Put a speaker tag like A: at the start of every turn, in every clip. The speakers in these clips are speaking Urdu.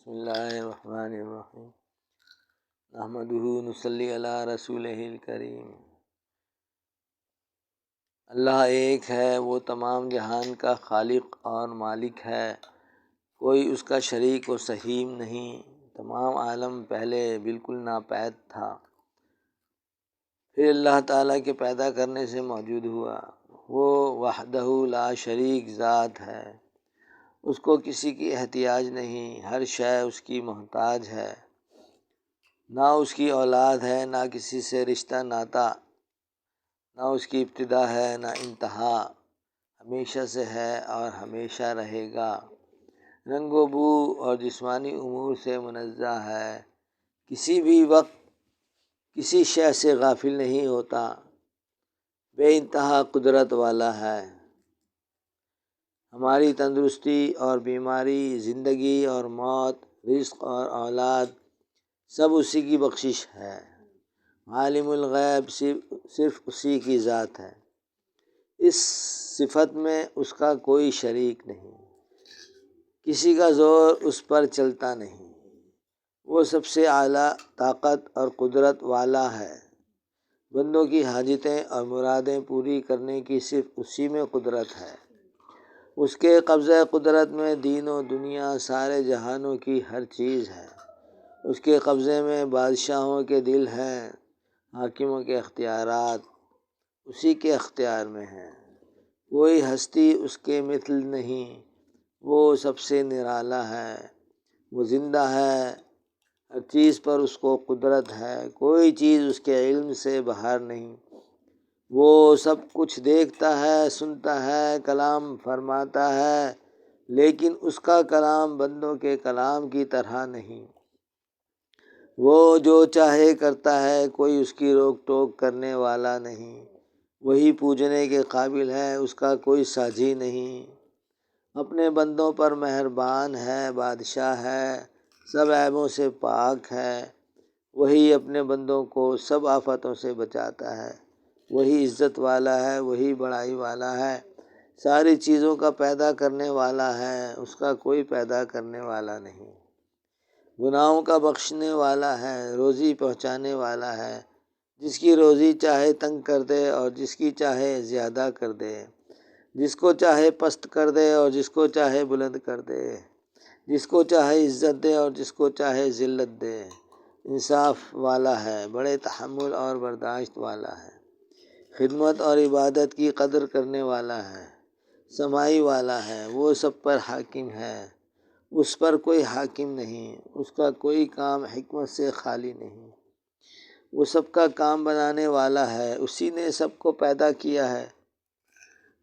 A: بسم اللہ الرحمن الرحیم نحمدہ نصلی علی رسولہ الکریم۔ اللہ ایک ہے، وہ تمام جہان کا خالق اور مالک ہے، کوئی اس کا شریک و سہیم نہیں۔ تمام عالم پہلے بالکل ناپید تھا، پھر اللہ تعالیٰ کے پیدا کرنے سے موجود ہوا۔ وہ وحدہ لا شریک ذات ہے، اس کو کسی کی احتیاج نہیں، ہر شے اس کی محتاج ہے۔ نہ اس کی اولاد ہے، نہ کسی سے رشتہ ناتا، نہ اس کی ابتدا ہے نہ انتہا، ہمیشہ سے ہے اور ہمیشہ رہے گا۔ رنگ و بو اور جسمانی امور سے منزہ ہے، کسی بھی وقت کسی شے سے غافل نہیں ہوتا، بے انتہا قدرت والا ہے۔ ہماری تندرستی اور بیماری، زندگی اور موت، رزق اور اولاد سب اسی کی بخشش ہے۔ عالم الغیب صرف اسی کی ذات ہے، اس صفت میں اس کا کوئی شریک نہیں، کسی کا زور اس پر چلتا نہیں۔ وہ سب سے اعلیٰ طاقت اور قدرت والا ہے، بندوں کی حاجتیں اور مرادیں پوری کرنے کی صرف اسی میں قدرت ہے۔ اس کے قبضہ قدرت میں دین و دنیا، سارے جہانوں کی ہر چیز ہے۔ اس کے قبضے میں بادشاہوں کے دل ہیں، حاکموں کے اختیارات اسی کے اختیار میں ہیں۔ کوئی ہستی اس کے مثل نہیں، وہ سب سے نرالا ہے، وہ زندہ ہے، ہر چیز پر اس کو قدرت ہے، کوئی چیز اس کے علم سے باہر نہیں۔ وہ سب کچھ دیکھتا ہے، سنتا ہے، کلام فرماتا ہے، لیکن اس کا کلام بندوں کے کلام کی طرح نہیں۔ وہ جو چاہے کرتا ہے، کوئی اس کی روک ٹوک کرنے والا نہیں۔ وہی پوجنے کے قابل ہے، اس کا کوئی ساجی نہیں۔ اپنے بندوں پر مہربان ہے، بادشاہ ہے، سب عیبوں سے پاک ہے۔ وہی اپنے بندوں کو سب آفتوں سے بچاتا ہے، وہی عزت والا ہے، وہی بڑائی والا ہے، ساری چیزوں کا پیدا کرنے والا ہے، اس کا کوئی پیدا کرنے والا نہیں۔ گناہوں کا بخشنے والا ہے، روزی پہنچانے والا ہے، جس کی روزی چاہے تنگ کر دے اور جس کی چاہے زیادہ کر دے، جس کو چاہے پست کر دے اور جس کو چاہے بلند کر دے، جس کو چاہے عزت دے اور جس کو چاہے ذلت دے۔ انصاف والا ہے، بڑے تحمل اور برداشت والا ہے، خدمت اور عبادت کی قدر کرنے والا ہے، سمائی والا ہے، وہ سب پر حاکم ہے، اس پر کوئی حاکم نہیں، اس کا کوئی کام حکمت سے خالی نہیں۔ وہ سب کا کام بنانے والا ہے، اسی نے سب کو پیدا کیا ہے،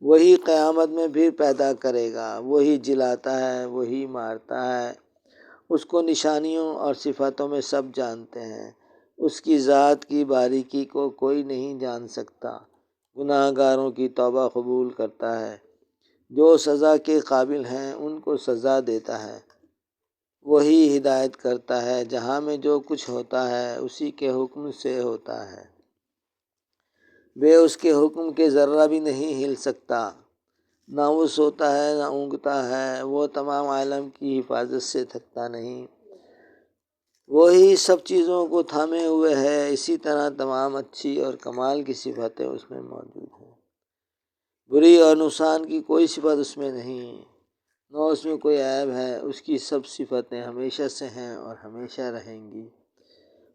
A: وہی قیامت میں بھی پیدا کرے گا، وہی جلاتا ہے، وہی مارتا ہے، اس کو نشانیوں اور صفاتوں میں سب جانتے ہیں، اس کی ذات کی باریکی کو کوئی نہیں جان سکتا۔ گناہ گاروں کی توبہ قبول کرتا ہے، جو سزا کے قابل ہیں ان کو سزا دیتا ہے، وہی ہدایت کرتا ہے۔ جہاں میں جو کچھ ہوتا ہے اسی کے حکم سے ہوتا ہے، بے اس کے حکم کے ذرہ بھی نہیں ہل سکتا۔ نہ وہ سوتا ہے نہ اونگتا ہے، وہ تمام عالم کی حفاظت سے تھکتا نہیں، وہی سب چیزوں کو تھامے ہوئے ہے۔ اسی طرح تمام اچھی اور کمال کی صفتیں اس میں موجود ہیں، بری اور نقصان کی کوئی صفت اس میں نہیں، نہ اس میں کوئی عیب ہے۔ اس کی سب صفتیں ہمیشہ سے ہیں اور ہمیشہ رہیں گی،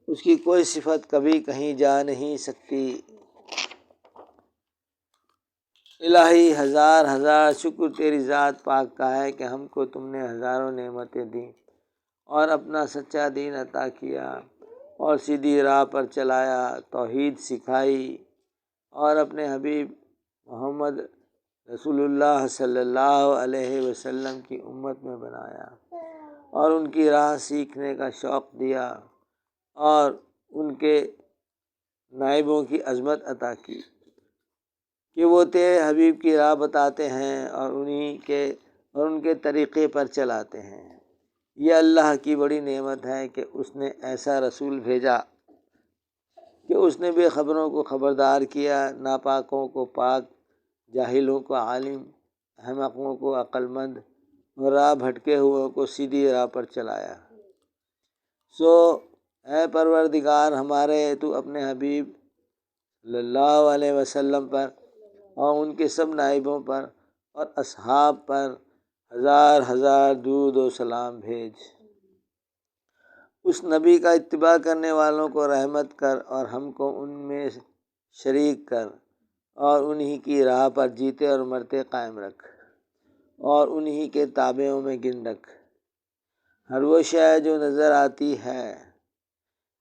A: اس کی کوئی صفت کبھی کہیں جا نہیں سکتی۔ الہی ہزار ہزار شکر تیری ذات پاک کا ہے کہ ہم کو تم نے ہزاروں نعمتیں دیں اور اپنا سچا دین عطا کیا اور سیدھی راہ پر چلایا، توحید سکھائی اور اپنے حبیب محمد رسول اللہ صلی اللہ علیہ وسلم کی امت میں بنایا اور ان کی راہ سیکھنے کا شوق دیا اور ان کے نائبوں کی عظمت عطا کی کہ وہ تیرے حبیب کی راہ بتاتے ہیں اور ان کے طریقے پر چلاتے ہیں۔ یہ اللہ کی بڑی نعمت ہے کہ اس نے ایسا رسول بھیجا کہ اس نے بے خبروں کو خبردار کیا، ناپاکوں کو پاک، جاہلوں کو عالم، احمقوں کو عقل مند اور راہ بھٹکے ہوئوں کو سیدھی راہ پر چلایا۔ سو اے پروردگار ہمارے، تو اپنے حبیب صلی اللہ علیہ وسلم پر اور ان کے سب نائبوں پر اور اصحاب پر ہزار ہزار درود و سلام بھیج۔ اس نبی کا اتباع کرنے والوں کو رحمت کر اور ہم کو ان میں شریک کر، اور انہی کی راہ پر جیتے اور مرتے قائم رکھ، اور انہی کے تابعوں میں گن رکھ۔ ہر وہ شے جو نظر آتی ہے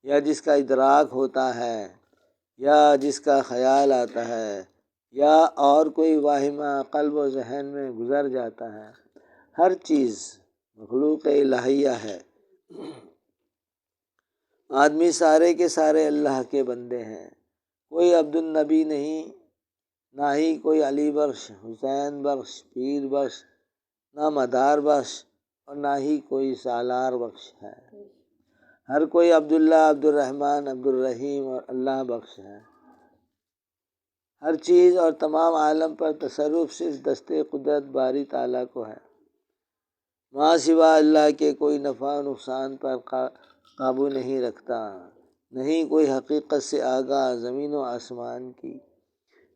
A: یا جس کا ادراک ہوتا ہے یا جس کا خیال آتا ہے یا اور کوئی واہمہ قلب و ذہن میں گزر جاتا ہے، ہر چیز مخلوق الہیہ ہے۔ آدمی سارے کے سارے اللہ کے بندے ہیں، کوئی عبد النبی نہیں، نہ ہی کوئی علی بخش، حسین بخش، پیر بخش، نہ مدار بخش، اور نہ ہی کوئی سالار بخش ہے۔ ہر کوئی عبداللہ، عبد الرحمن، عبد الرحیم اور اللہ بخش ہے۔ ہر چیز اور تمام عالم پر تصرف صرف دست قدرت باری تعالیٰ کو ہے۔ ماں سوا اللہ کے کوئی نفع و نقصان پر قابو نہیں رکھتا، نہیں کوئی حقیقت سے آگاہ زمین و آسمان کی،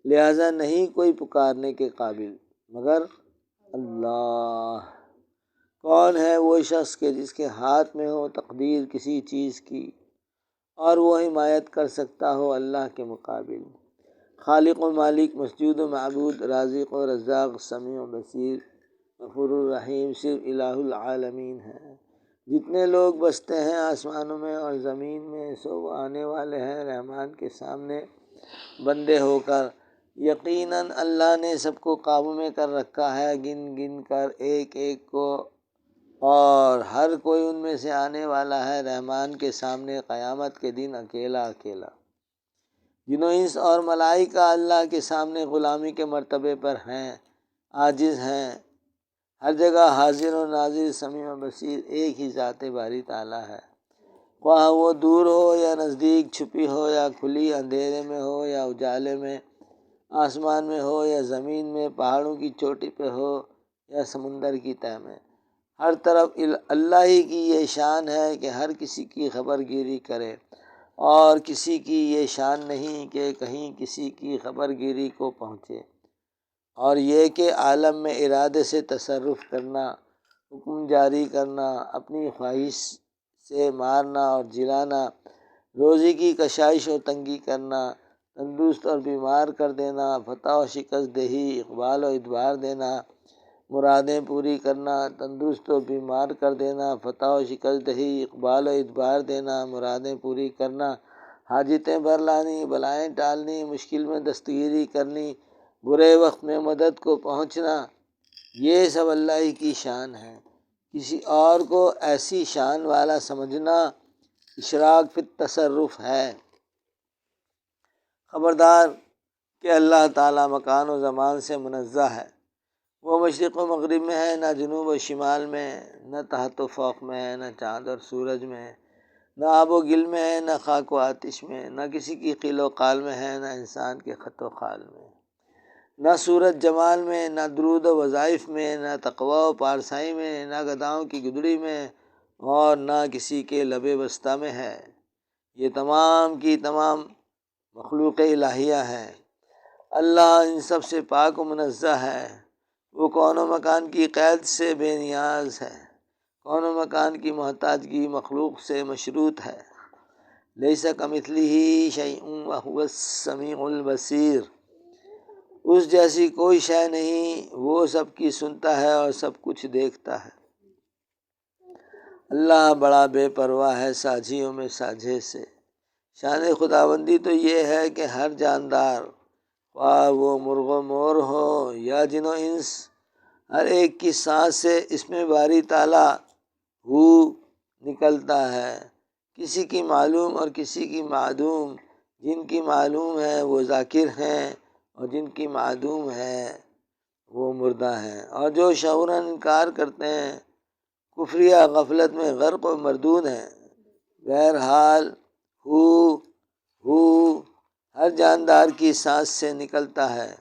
A: لہٰذا نہیں کوئی پکارنے کے قابل مگر اللہ۔ کون ہے وہ شخص کہ جس کے ہاتھ میں ہو تقدیر کسی چیز کی اور وہ حمایت کر سکتا ہو اللہ کے مقابل؟ خالق و مالک، مسجود و معبود، رازق و رزاق، سمیع و بصیر، غفور الرحیم صرف الہ العالمین ہے۔ جتنے لوگ بستے ہیں آسمانوں میں اور زمین میں، سو وہ آنے والے ہیں رحمان کے سامنے بندے ہو کر۔ یقیناً اللہ نے سب کو قابو میں کر رکھا ہے، گن گن کر ایک ایک کو، اور ہر کوئی ان میں سے آنے والا ہے رحمان کے سامنے قیامت کے دن اکیلا اکیلا۔ جن و انس اور ملائکہ اللہ کے سامنے غلامی کے مرتبے پر ہیں، عاجز ہیں، ہر جگہ حاضر و ناظر، سمیع و بصیر ایک ہی ذات باری تعالیٰ ہے۔ خواہ وہ دور ہو یا نزدیک، چھپی ہو یا کھلی، اندھیرے میں ہو یا اجالے میں، آسمان میں ہو یا زمین میں، پہاڑوں کی چوٹی پہ ہو یا سمندر کی تہہ میں، ہر طرف اللہ ہی کی یہ شان ہے کہ ہر کسی کی خبر گیری کرے، اور کسی کی یہ شان نہیں کہ کہیں کسی کی خبر گیری کو پہنچے، اور یہ کہ عالم میں ارادے سے تصرف کرنا، حکم جاری کرنا، اپنی خواہش سے مارنا اور جلانا، روزی کی کشائش و تنگی کرنا، تندرست اور بیمار کر دینا، فتح و شکست دہی، اقبال و ادبار دینا، مرادیں پوری کرنا، تندرست و بیمار کر دینا، فتح و شکست دہی، اقبال و ادبار دینا، مرادیں پوری کرنا، حاجتیں بھر لانی، بلائیں ٹالنی، مشکل میں دستگیری کرنی، برے وقت میں مدد کو پہنچنا، یہ سب اللہ ہی کی شان ہے۔ کسی اور کو ایسی شان والا سمجھنا اشراک فی التصرف ہے۔ خبردار کہ اللہ تعالیٰ مکان و زمان سے منزہ ہے، وہ مشرق و مغرب میں ہے، نہ جنوب و شمال میں، نہ تحت و فوق میں ہے، نہ چاند اور سورج میں، نہ آب و گل میں ہے، نہ خاک و آتش میں، نہ کسی کی قیل و قال میں ہے، نہ انسان کے خط و خال میں، نہ صورت جمال میں، نہ درود و وظائف میں، نہ تقویٰ و پارسائی میں، نہ گداؤں کی گدڑی میں، اور نہ کسی کے لب وسطیٰ میں ہے۔ یہ تمام کی تمام مخلوق الہیہ ہے۔ اللہ ان سب سے پاک و منزہ ہے۔ وہ کون و مکان کی قید سے بے نیاز ہے، کون و مکان کی محتاجگی مخلوق سے مشروط ہے۔ لیس کمثلہ شیء وہو السمیع البصیر، اس جیسی کوئی شے نہیں، وہ سب کی سنتا ہے اور سب کچھ دیکھتا ہے۔ اللہ بڑا بے پرواہ ہے ساجھیوں میں ساجھے سے۔ شان خداوندی تو یہ ہے کہ ہر جاندار، خواہ وہ مرغ و مور ہو یا جن و انس، ہر ایک کی سانس سے اس میں باری تعالیٰ ہو نکلتا ہے۔ کسی کی معلوم اور کسی کی معدوم، جن کی معلوم ہے وہ ذاکر ہیں اور جن کی معدوم ہے وہ مردہ ہیں، اور جو شعوراً انکار کرتے ہیں کفر یا غفلت میں غرق و مردود ہیں۔ بہرحال ہو ہر جاندار کی سانس سے نکلتا ہے۔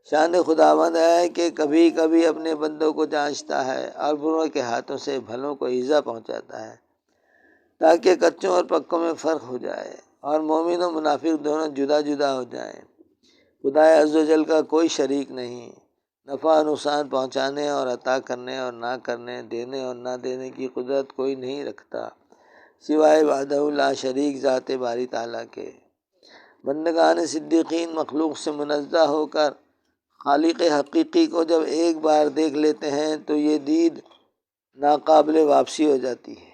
A: شان خداوند ہے کہ کبھی کبھی اپنے بندوں کو جانچتا ہے اور بروں کے ہاتھوں سے بھلوں کو ایذا پہنچاتا ہے۔ تاکہ کچوں اور پکوں میں فرق ہو جائے اور مومن و منافق دونوں جدا جدا ہو جائیں۔ خدائے عزوجل کا کوئی شریک نہیں، نفع و نقصان پہنچانے اور عطا کرنے اور نہ کرنے، دینے اور نہ دینے کی قدرت کوئی نہیں رکھتا سوائے وحدہ لا شریک ذات باری تعالیٰ کے۔ بندگان صدیقین مخلوق سے منزہ ہو کر خالق حقیقی کو جب ایک بار دیکھ لیتے ہیں تو یہ دید ناقابل واپسی ہو جاتی ہے۔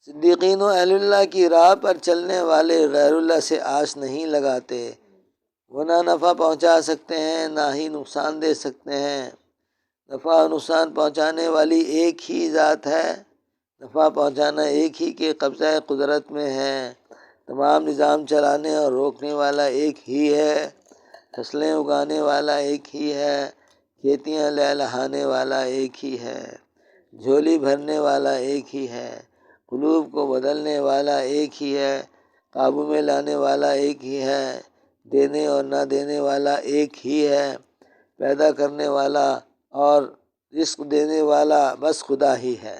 A: صدیقین و اہل اللہ کی راہ پر چلنے والے غیر اللہ سے آس نہیں لگاتے، وہ نہ نفع پہنچا سکتے ہیں نہ ہی نقصان دے سکتے ہیں۔ نفع و نقصان پہنچانے والی ایک ہی ذات ہے، نفع پہنچانا ایک ہی کے قبضہ قدرت میں ہے، تمام نظام چلانے اور روکنے والا ایک ہی ہے، فصلیں اگانے والا ایک ہی ہے، کھیتیاں لہلہانے والا ایک ہی ہے، جھولی بھرنے والا ایک ہی ہے، قلوب کو بدلنے والا ایک ہی ہے، قابو میں لانے والا ایک ہی ہے، دینے اور نہ دینے والا ایک ہی ہے، پیدا کرنے والا اور رزق دینے والا بس خدا ہی ہے۔